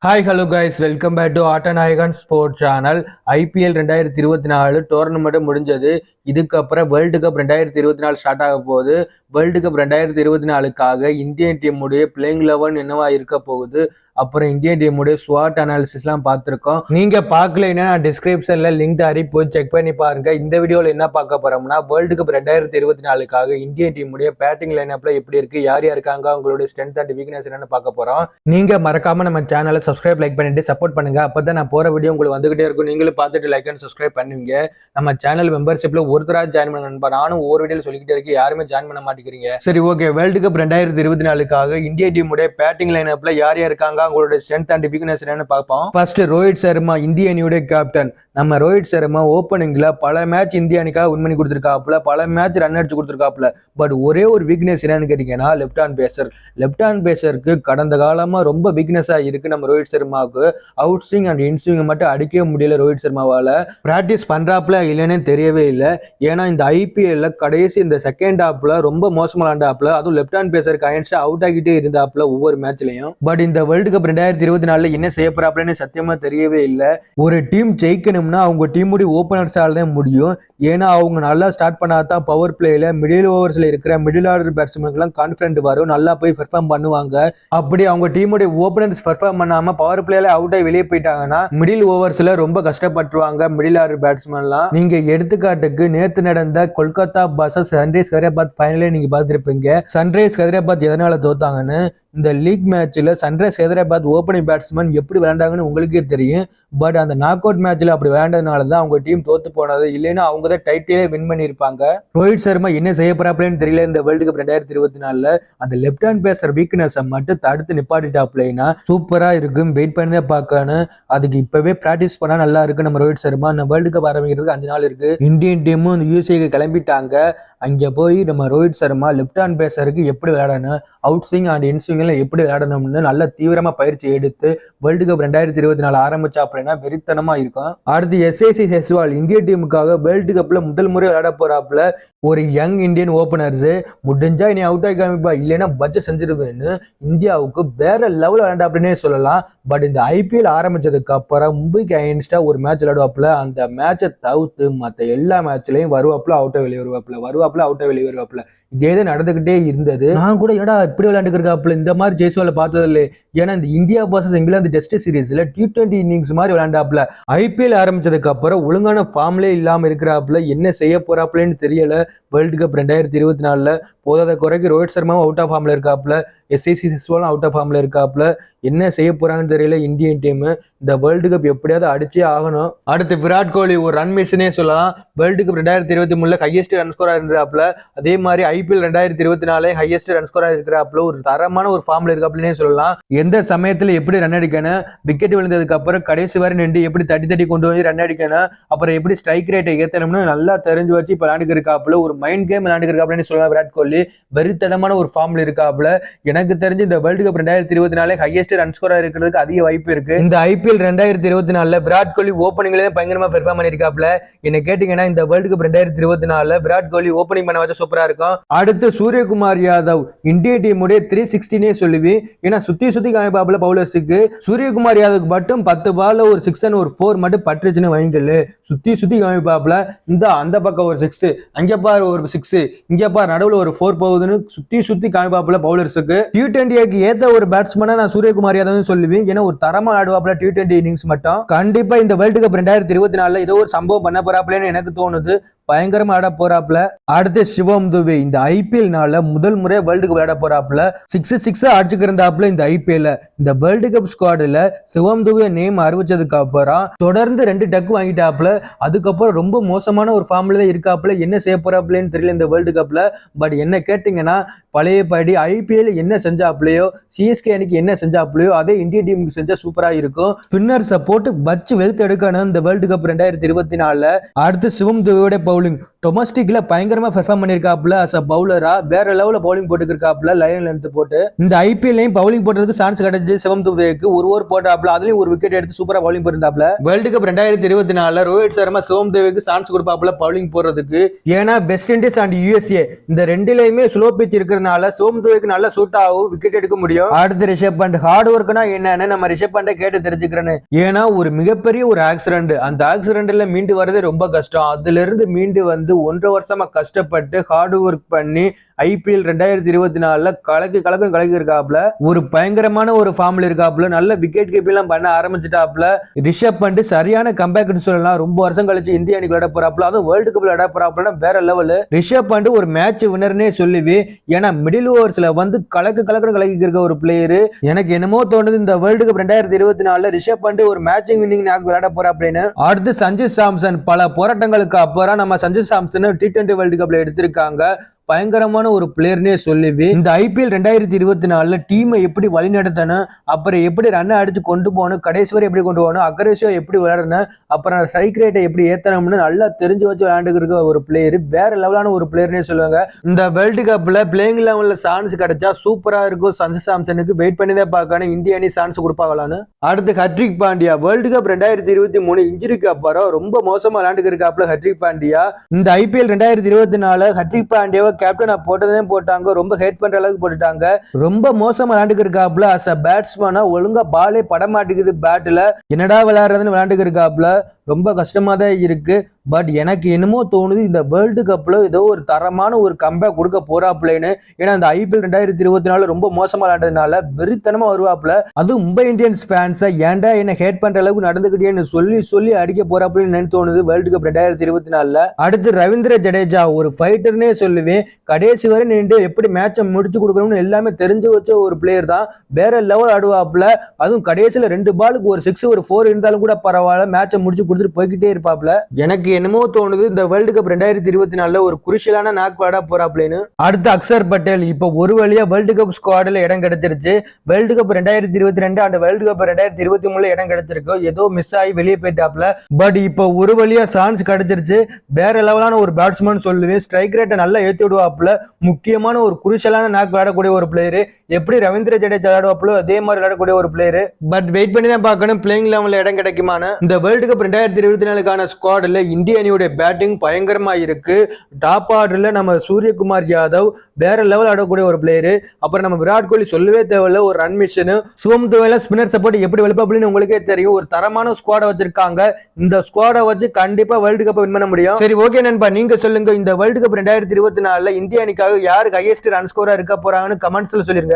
Hi hello guys, welcome back to Aattanayagan sports channel. IPL 2024 tournament முடிஞ்சது. இதுக்கப்புறம் world cup 2024 start ஆக போகுது. World cup 2024க்காக இந்தியன் டீமுடைய பிளேயிங் 11 என்னவா இருக்க போகுது, அப்புறம் இந்தியன் டீமுடைய ஸ்வாட் அனாலிசிஸ்லாம் பார்த்துருக்கோம். நீங்க பார்க்கலைன்னா டிஸ்கிரிப்ஷன்ல லிங்க் தரி போய் செக் பண்ணி பாருங்க. இந்த வீடியோவில் என்ன பார்க்க போறோம்னா, வேர்ல்டு கப் 2024க்காக இந்தியன் டீமுடைய பேட்டிங் லைனப்ல எப்படி இருக்கு, யார் யார் இருக்காங்க, அவங்களுடைய ஸ்ட்ரென்த் அண்ட் வீக்னஸ் என்னன்னு பார்க்க போறோம். நீங்க மறக்காம நம்ம சேனலை சப்ஸ்கிரைப் லைக் பண்ணிட்டு சப்போர்ட் பண்ணுங்க. அப்பதான் நான் போற வீடியோ உங்களுக்கு வந்துகிட்டே இருக்கும். நீங்களும் பார்த்துட்டு லைக் அண்ட் சப்ஸ்கிரைப் பண்ணுவீங்க. நம்ம சேனல் மெம்பர்ஷிப்ல ஒருத்தராக ஜாயின் பண்ண நண்பா, நானும் ஒவ்வொரு வீடியோல சொல்லிக்கிட்டே இருக்கேன், யாருமே ஜாயின் பண்ண மாட்டேங்கிறீங்க. சரி, ஓகே. வேர்ல்டு கப் 2024க்காக இந்தியன் டீமுடைய பேட்டிங் லைனப்ல யார் யார் இருக்காங்க, அவங்களோட ஸ்ட்ரென்த் அண்ட் வீக்னஸ் என்னன்னு பார்ப்போம். ஃபர்ஸ்ட் ரோஹித் சர்மா, இந்திய அணியுடைய கேப்டன். நம்ம ரோஹித் சர்மா ஓப்பனிங்ல பல மேட்ச் இந்திய அணிக்காக வின் பண்ணி கொடுத்துருக்காப்புல, பல மேட்ச் ரன் அடிச்சு கொடுத்துருக்காப்புல. பட் ஒரே ஒரு வீக்னஸ் என்னன்னு கேட்டீங்கன்னா, left hand pacer. Left hand பேசருக்கு கடந்த காலமா ரொம்ப வீக்னஸா இருக்கு நம்ம ரோஹித் சர்மாவுக்கு. Out swing and in swing மட்டும் அடிக்கவே முடியல ரோஹித் சர்மாவால. பிராக்டிஸ் பண்றாப்புல இல்லைன்னு தெரியவே இல்லை. ஏன்னா இந்த ஐபிஎல்ல கடைசி இந்த செகண்ட் ஹாப்ல ரொம்ப மோசமா விளையாண்டாப்புல. அதுவும் லெப்ட் ஹேண்ட் பேசருக்கு அயன்ஸ்டா அவுட் ஆகிட்டே இருந்தாப்புல ஒவ்வொரு மேட்ச்லயும். பட் இந்த வேர்ல்டு கப் 2024 என்ன செய்ய போறாப்புலன்னு சத்தியமா தெரியவே இல்லை. ஒரு டீம் ஜெயிக்கணும்னா அவங்க டீமுடைய ஓபனர்ஸால தான் முடியும். ஏன்னா அவங்க நல்லா ஸ்டார்ட் பண்ணாதான் பவர் பிளேல மிடில் ஓவர்ஸ்ல இருக்கிற மிடில் ஆர்டர் பேட்ஸ்மேன்லாம் கான்ஃபிடென்ட் வரும், நல்லா போய் பெர்ஃபார்ம் பண்ணுவாங்க. அப்படி அவங்க டீமுடைய ஓபனர்ஸ் பெர்ஃபார்ம் பண்ணாம பவர் பிளேல அவுட் ஆகி வெளியே போயிட்டாங்கன்னா மிடில் ஓவர்ஸ்ல ரொம்ப கஷ்டப்பட்டுருவாங்க மிடில் ஆர்டர் பேட்ஸ்மேன்லாம். நீங்க எடுத்துக்காட்டுக்கு நேத்து நடந்த கொல்கத்தா வர்சஸ் சன்ரைஸ் ஹைதராபாத் ஃபைனலே நீங்க பார்த்துருப்பீங்க. சன்ரைஸ் ஹைதராபாத் எதனால தோத்தாங்கன்னு. இந்த லீக் மேட்ச்ல சன்ரைஸ் ஹைதராபாத் ஓப்பனிங் பேட்ஸ்மேன் எப்படி விளையாண்டாங்கன்னு உங்களுக்கே தெரியும். பட் அந்த நாக் அவுட் மேட்ச்ல அப்படி விளையாண்டதுனால தான் அவங்க டீம் தோத்து போனது. இல்லைன்னா அவங்க தான் டைட்டிலே வின் பண்ணியிருப்பாங்க. ரோஹித் சர்மா என்ன செய்ய போறாப்லன்னு தெரியல இந்த வேர்ல்டு கப் 2024. அந்த லெப்ட் ஹேண்ட் பேசர் வீக்னஸ் மட்டும் தடுத்து நிப்பாட்டிட்டாப்லைனா சூப்பரா இருக்கும். வெயிட் பண்ணி தான் பார்க்கணும். அதுக்கு இப்பவே பிராக்டிஸ் பண்ணா நல்லா இருக்கு நம்ம ரோஹித் சர்மா. நம்ம வேர்ல்டு கப் ஆரம்பிக்கிறதுக்கு 5 நாள் இருக்கு. இந்தியன் டீமும் யூஎஸ்ஏக்கு கிளம்பிட்டாங்க. அங்கே போய் நம்ம ரோஹித் சர்மா லெப்ட் ஹேண்ட் பேசருக்கு எப்படி விளையாடணும், அவுட் ஸ்விங் அண்ட் இன் ஸ்விங்ல எப்படி விளையாடணும்னு நல்ல தீவிரமா பயிற்சி எடுத்து வேர்ல்டு கப் 2024 ஆரம்பிச்சா அப்படின்னா வெறித்தனமா இருக்கும். அடுத்து எஸ்ஐசி செஸ்வால் இந்திய டீமுக்காக வேர்ல்டு கப்ல முதல் முறை விளையாட போறாப்புல. ஒரு யங் இந்தியன் ஓபனர்ஸ் முடிஞ்சா இனி அவுட் ஆகி காமிப்பா, இல்லைன்னா பட்ஜெட் செஞ்சிருவேன்னு இந்தியாவுக்கு வேற லெவல் விளையாண்டாப்லன்னே சொல்லலாம். பட் இந்த ஐபிஎல் ஆரம்பிச்சதுக்கு அப்புறம் மும்பைக்கு அகைன்ஸ்டா ஒரு மேட்ச் விளையாடுவாப்புல. அந்த மேட்சை தவிர்த்து மற்ற எல்லா மேட்ச்லயும் வருவாப்புல, அவுட்டை வெளியே வருவாப்புல, அவுட்டை வெளியே வருவாப்புல. இதேதான் நடந்துகிட்டே இருந்தது. நான் கூட ஏடா இப்படி விளையாண்டுருக்காப்புல, இந்த மாதிரி ஜெய்ஸ்வால பார்த்தது இல்லை. ஏன்னா இந்த இந்தியா வர்சஸ் இங்கிலாந்து டெஸ்ட் சீரீஸ்ல T20 இன்னிங்ஸ் மாதிரி விளையாண்டாப்புல. ஐபிஎல் ஆரம்பிச்சதுக்கு அப்புறம் ஒழுங்கான ஃபார்ம்லே இல்லாம இருக்கிறாப்புல. என்ன செய்ய போறாப்புலன்னு தெரியல. வேர்ல்டு கப் 2024 போதாத குறைக்கு ரோஹித் சர்மாவும் அவுட் ஆஃப் ஃபார்ம்ல இருக்காப்புல, எஸ்ஐசி செஸ்வாலும் அவுட் ஆஃப் ஃபார்ம்ல இருக்காப்புல. என்ன செய்ய போறாங்கன்னு தெரியல இந்தியன் டீம். இந்த வேர்ல்டு கப் எப்படியாவது அடிச்சே ஆகணும். அடுத்து விராட் கோலி ஒரு ரன் மிஷினே சொல்லலாம். வேர்ல்டு கப் 2023 ஹையஸ்ட் ரன் ஸ்கோரா இருக்கிறாப்புல. அதே மாதிரி ஐபிஎல் 2024 ஹையஸ்ட் ரன் ஸ்கோரா இருக்கிறாப்புல. ஒரு தரமான ஒரு ஃபார்ம்ல இருக்காப்புலனே சொல்லலாம். எந்த சமயத்துல எப்படி ரன் அடிக்கணும், விக்கெட் விழுந்ததுக்கு அப்புறம் கடைசி வரை நின்று எப்படி தட்டி தட்டி கொண்டு போய் ரன் அடிக்கணும், அப்புறம் எப்படி ஸ்ட்ரைக் ரேட்டை ஏத்தணும்னு நல்லா தெரிஞ்சு வச்சு இப்ப விளையாண்டு இருக்காப்புல. ஒரு மைண்ட் கேம் விளையாண்டு இருக்காப்புலன்னு சொல்லலாம். விராட் கோலி வெறித்தனமான ஒரு ஃபார்ம்ல இருக்காப்புல. எனக்கு தெரிஞ்சு இந்த வேர்ல்டு கப் 2024 ஹையஸ்ட் ரன் ஸ்கோரா இருக்கிறதுக்கு அதிக வாய்ப்பு இருக்கு. இந்த ஐபிஎல் 2024 விராட் கோலி ஓப்பனிங்ல பயங்கரமா பெர்ஃபார்ம் பண்ணிருக்காப்புல. என்ன கேட்டீங்கன்னா இந்த world cup 2024 Virat Kohli opening பண்ண வச்சா சூப்பரா இருக்கும். அடுத்து சூரியகுமார் யாதவ் இந்திய டீமுடைய 360 சொல்லுவி. ஏன்னா சுத்தி சுத்தி காமிப்பாப்புல பவுலர்ஸுக்கு. சூரியகுமார் யாதவுக்கு மட்டும் 10 பால்ல ஒரு 6 and ஒரு 4 மட்டும் பட்டுச்சுன்னு வைங்கல. சுத்தி சுத்தி காமிப்பாப்புல. இந்த அந்த பக்கம் ஒரு 6, அங்க பாரு ஒரு 6, இங்க பாரு நடுவுல ஒரு 4 போகுதுன்னு சுத்தி சுத்தி காமிப்பாப்புல பவுலர்ஸுக்கு. T20க்கு ஏத்த ஒரு பேட்ஸ்மேனா நான் சூரியகுமார் யாதவ் சொல்லுவேன். ஏன்னா ஒரு தரமா ஆடுவாப்புல T20 இன்னிங்ஸ் மட்டும். கண்டிப்பா இந்த வேர்ல்டு கப் 2024 ஏதோ ஒரு சம்பவம் பண்ண போறாப்புலன்னு எனக்கு தோணுது. பயங்கரமா ஆட போறாப்புல. அடுத்து சிவம் துபே இந்த ஐபிஎல் முதல் முறை வேர்ல்டு கப் விளையாட போறாப்புல. 6 அடிச்சுக்கு இருந்தாப்புல இந்த ஐபிஎல். இந்த வேர்ல்டு கப் ஸ்குவாட்ல சிவம் துபே நேம் அறிவிச்சதுக்கு அப்புறம் தொடர்ந்து 2 டக்கு வாங்கிட்டாப்புல. அதுக்கப்புறம் ரொம்ப மோசமான ஒரு ஃபார்ம்ல தான் இருக்காப்புல. என்ன செய்ய போறாப்புலன்னு தெரியல இந்த வேர்ல்டு கப்ல. பட் என்ன கேட்டீங்கன்னா பழையபடி ஐபிஎல் என்ன செஞ்சாப்லையோ, சிஎஸ்கே அணிக்கு என்ன செஞ்சாப்லையோ அதே இந்திய டீமுக்கு செஞ்சா சூப்பரா இருக்கும். ஸ்பின்னர் சப்போர்ட் வச்சு வெளுத்து எடுக்கணும் இந்த வேர்ல்டு கப் 2024. அடுத்து சிவம் துபேயோட பவுலிங் டொமஸ்டிக்ல பயங்கரமா பெர்ஃபார்ம் பண்ணிருக்காப்புல. அஸ் அ பவுலரா வேற லெவல்ல பவுலிங் போட்டுருக்காப்புல. லைன் லென்த் போட்டு இந்த ஐபிஎல்லையும் பவுலிங் போடுறதுக்கு சான்ஸ் கிடைச்சு சிவம் துபேக்கு ஒரு ஓவர் போட்டாப்புல. அதுலயும் ஒரு விக்கெட் எடுத்து சூப்பரா பவுலிங் போட்டிருந்தாப்புல. வேர்ல்டு கப் 2024 ரோஹித் சர்மா சிவம் துபேக்கு சான்ஸ் கொடுப்பாப்புல பவுலிங் போடுறதுக்கு. ஏன்னா வெஸ்ட் இண்டீஸ் அண்ட் யூஎஸ்ஏ இந்த ரெண்டுலயுமே ஸ்லோ பிச் இருக்கிற இருக்கிறதுனால சோம்துவைக்கு நல்ல சூட் ஆகும், விக்கெட் எடுக்க முடியும். அடுத்து ரிஷப் பண்ட் ஹார்ட் ஒர்க்னா என்னன்னு நம்ம ரிஷப் பண்டை கேட்டு தெரிஞ்சுக்கிறேன்னு. ஏன்னா ஒரு மிகப்பெரிய ஒரு ஆக்சிடென்ட், அந்த ஆக்சிடென்ட்ல மீண்டு வரது ரொம்ப கஷ்டம். அதுல இருந்து மீண்டு வந்து 1.5 வருஷமா கஷ்டப்பட்டு ஹார்ட் ஒர்க் பண்ணி IPL 2024 கலக்கி இருக்காப்ல. ஒரு பயங்கரமான ஒரு ஃபார்ம்ல இருக்காப்ல. நல்ல விக்கெட் கீப்பிங் பண்ண ஆரம்பிச்சிட்டாப்ல. ரிஷப் பண்ட் சரியான கம்பேக்னு சொல்லலாம். ரொம்ப வருஷம் கழிச்சு இந்திய அணிக்கு விளையாட போறாப்ல, அதுவும் வேர்ல்டு கப் விளையாட போறாப்ல, வேற லெவல். ரிஷப் பண்ட் ஒரு மேட்ச் வின்னர்னே சொல்லுவே. ஏன்னா மிடில் ஓவர்ஸ்ல வந்து கலக்கி இருக்க ஒரு பிளேயர். எனக்கு என்னமோ தோணுது இந்த வேர்ல்டு கப் 2024 ரிஷப் பண்ட் ஒரு மேட்சிங் வின்னிங் விளையாட போறாப்லன்னு. அடுத்து சஞ்சு சாம்சன். பல போராட்டங்களுக்கு அப்புறம் நம்ம சஞ்சு சாம்சன் T20 வேர்ல்டு கப்ல எடுத்திருக்காங்க. பயங்கரமான ஒரு பிளேயர்னே சொல்லுவே. இந்த IPL 2024 டீமை எப்படி வழி நடத்தணும், அப்புறம் எப்படி ரன் அடிச்சு கொண்டு போகணும், கடைசி வரை எப்படி கொண்டு போகணும், அக்ரெசிவா எப்படி விளையாடணும், அப்புறம் ஸ்ட்ரைக் ரேட்டை எப்படி ஏத்தணும்னு நல்லா தெரிஞ்சு வச்சு விளையாண்டு இருக்க ஒரு பிளேயர். வேற லெவலான ஒரு பிளேயர்னே சொல்லுவாங்க. இந்த வேர்ல்டு கப்ல பிளேயிங் லெவல்ல சான்ஸ் கிடைச்சா சூப்பரா இருக்கும். சஞ்சு சாம்சனுக்கு வெயிட் பண்ணி தான் பார்க்கணும் இந்திய அணி சான்ஸ் கொடுப்பாங்களான்னு. அடுத்து ஹர்திக் பாண்டியா. வேர்ல்டு கப் 2023 இன்ஜுரிக்கு அப்புறம் ரொம்ப மோசமா விளையாண்டு இருக்காப்ல ஹர்திக் பாண்டியா. இந்த IPL 2024 ஹர்திக் பாண்டியாவை கேப்டனா போட்டாங்க. ரொம்ப ஹேட் பண்ற அளவுக்கு போட்டுட்டாங்க. ரொம்ப மோசமா விளையாண்டுக்கு இருக்காப்ல. அஸ் அ பேட்ஸ்மேனா ஒழுங்கா பாலே பட மாட்டேங்குது பேட்ல. என்னடா விளையாடுறதுன்னு விளையாண்டுக்கு இருக்காப்ல. ரொம்ப கஷ்டமா தான் இருக்கு. பட் எனக்கு என்னமோ தோணுது இந்த வேர்ல்டு கப்ல ஏதோ ஒரு தரமான ஒரு கம்பேக் கொடுக்க போறாப்லன்னு. ஏன்னா இந்த IPL 2024 ரொம்ப மோசமா விளையாண்டதுனால வெறித்தனமா வருவாப்ல. அதுவும் மும்பை இந்தியன்ஸ் ஃபேன்ஸை ஏன்டா என்ன ஹேட் பண்ற அளவுக்கு நடந்துக்கிட்டேன்னு சொல்லி அடிக்க போறாப்லன்னு தோணுது வேர்ல்டு கப் 2024. அடுத்து ரவீந்திர ஜடேஜா. ஒரு ஃபைட்டர்னே சொல்லுவேன். கடைசி வரை நின்று எப்படி மேட்சை முடிச்சு கொடுக்கணும்னு எல்லாமே தெரிஞ்சு வச்ச ஒரு பிளேயர் தான். வேற லெவல் ஆடுவாப்ல. அதுவும் கடைசியில 2 பாலுக்கு ஒரு 6 ஒரு 4 இருந்தாலும் கூட பரவாயில்ல, மேட்சை முடிச்சு கொடுத்துட்டு போய்கிட்டே இருப்பாப்ல. எனக்கு என்னமோ தோணுது இந்த வேர்ல்டு கப் 2024 ஒரு குருஷியலான நாக் விளையாட போறாப்லன்னு. அடுத்து அக்சர் பட்டேல். இப்ப ஒரு வழியா வேர்ல்டு கப் ஸ்குவாட்ல இடம் கிடைச்சிருச்சு. வேர்ல்டு கப் 2022 அந்த வேர்ல்டு கப் 2023 இடம் கிடைச்சிருக்கு. ஏதோ மிஸ் ஆகி வெளியே போயிட்டாப்ல. பட் இப்ப ஒரு வழியா சான்ஸ் கிடைச்சிருச்சு. வேற லெவலான ஒரு பேட்ஸ்மேன் சொல்லுவேன். ஸ்ட்ரைக் ரேட்டை நல்லா ஏத்தி விடுவாப்ல. முக்கியமான ஒரு குருஷியலான நாக் விளையாடக்கூடிய ஒரு பிளேயர். எப்படி ரவீந்திர ஜடேஜா விளையாடுவாப்லோ அதே மாதிரி விளையாடக்கூடிய ஒரு பிளேயர். பட் வெயிட் பண்ணி தான் பார்க்கணும் பிளேயிங் லெவல்ல இடம் கிடைக்குமான. இந்த வேர்ல்டு கப் 2024 ஸ்குவாட்ல இந்திய அணியோட பேட்டிங் பயங்கரமா இருக்கு. டாப் ஆர்டர்ல நம்ம சூரியகுமார் யாதவ் வேற லெவல் ஆடக்கூடிய ஒரு பிளேயர். அப்புறம் நம்ம விராட் கோலி சொல்லவே தேவையில்ல, ஒரு run mission. Suvam துவேல spinner support எப்படி வெளிப்பாப்லன்னு உங்களுக்கே தெரியும். ஒரு தரமான ஸ்குவாட வச்சிருக்காங்க. இந்த ஸ்குவாட வச்சு கண்டிப்பா வேர்ல்டு கப் வின் பண்ண முடியும். சரி ஓகே நண்பா, நீங்க சொல்லுங்க இந்த வேர்ல்டு கப் 2024 இந்திய அணிக்காக யாருக்கு ஹையஸ்ட் ரன் ஸ்கோரா இருக்க போறாங்கன்னு கமெண்ட்ஸ்ல சொல்லிருங்க.